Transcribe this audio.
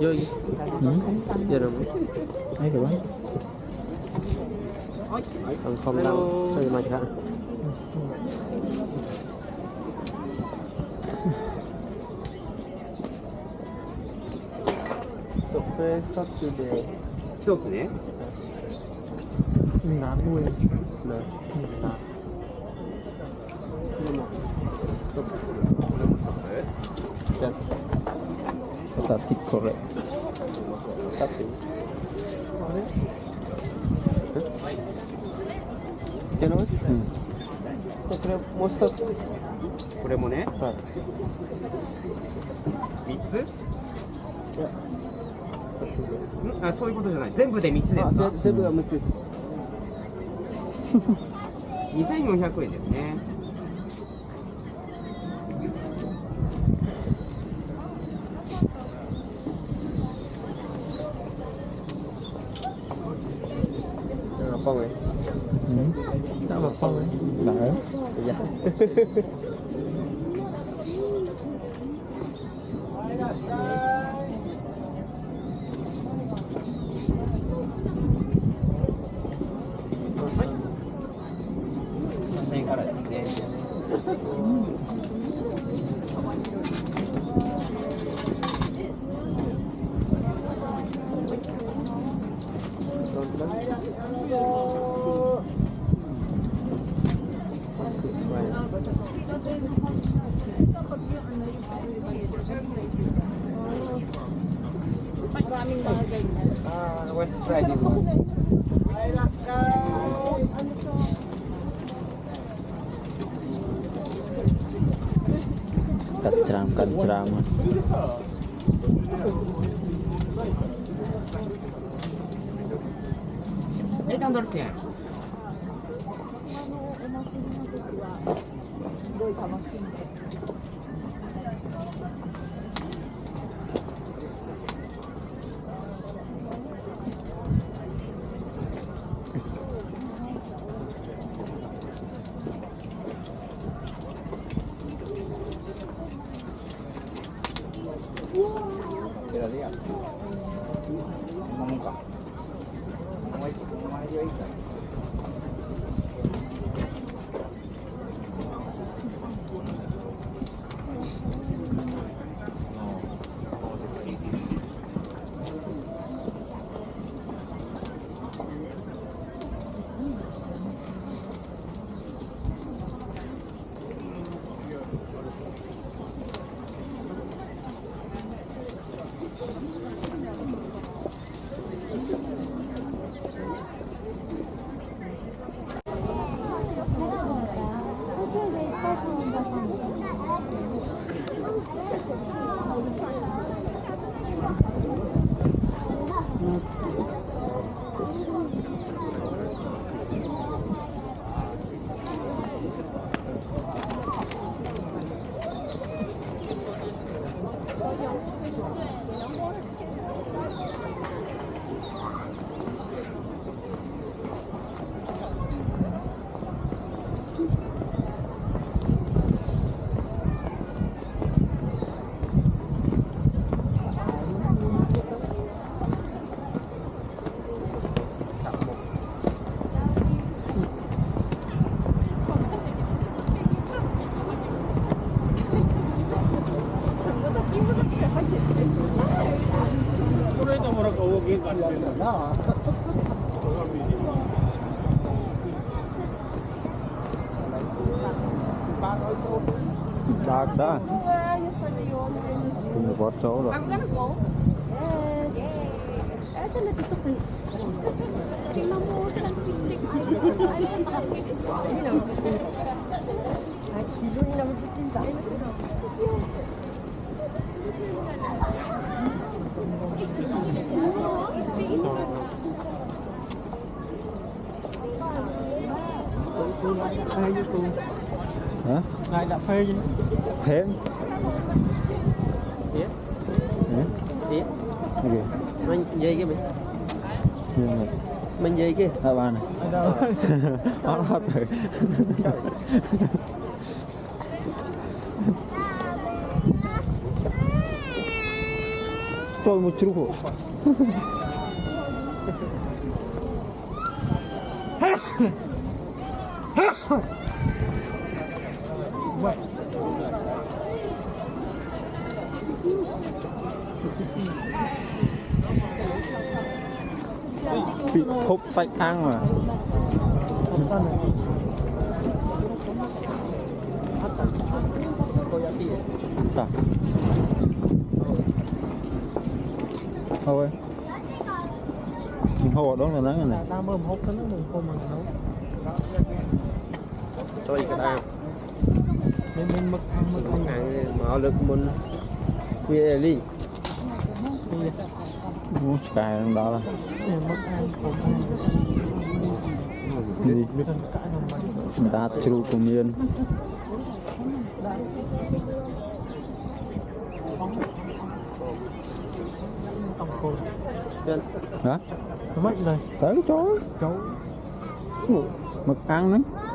Vô gì? Giờ rồi. Thấy rồi. Còn không đâu. Sao mà chả? Surprise stop today. 一つね。何度や。Nah. Chat. Plastic korek. Satu. Cái nói. Cái monster. これもね。はい。三つ？あ、そういうことじゃない。全部で三つですか？全部が6つ。2400円ですね。Phong này. Đó mà Phong ấy. Đỡ. Dạ. Kancram. Ini dolce. ダークだ。Punya botol loh. I'm gonna go. Yes. Asa na dito, Chris? Tingnan mo, fish stick.非常に舐めてきた。Hả? Này đã phê chứ? Thêm. Tía. Hả? Tía. Cái gì? Mình dây cái mình. Nhưng mà Mình dây kia. à ba này. Ở đâu? Nó từ. tôi một chút rồi bị hộp sạch ăn mà ta thôi mình hồ đó là nắng này ta mơm hốt nó đừng không mà nấu tôi cái đau nên mất ăn mà lực mình quê đi muốn cài đó là mất ăn đi người ta chịu cùng miên hả mất rồi tới chó cháu mực ăn đấy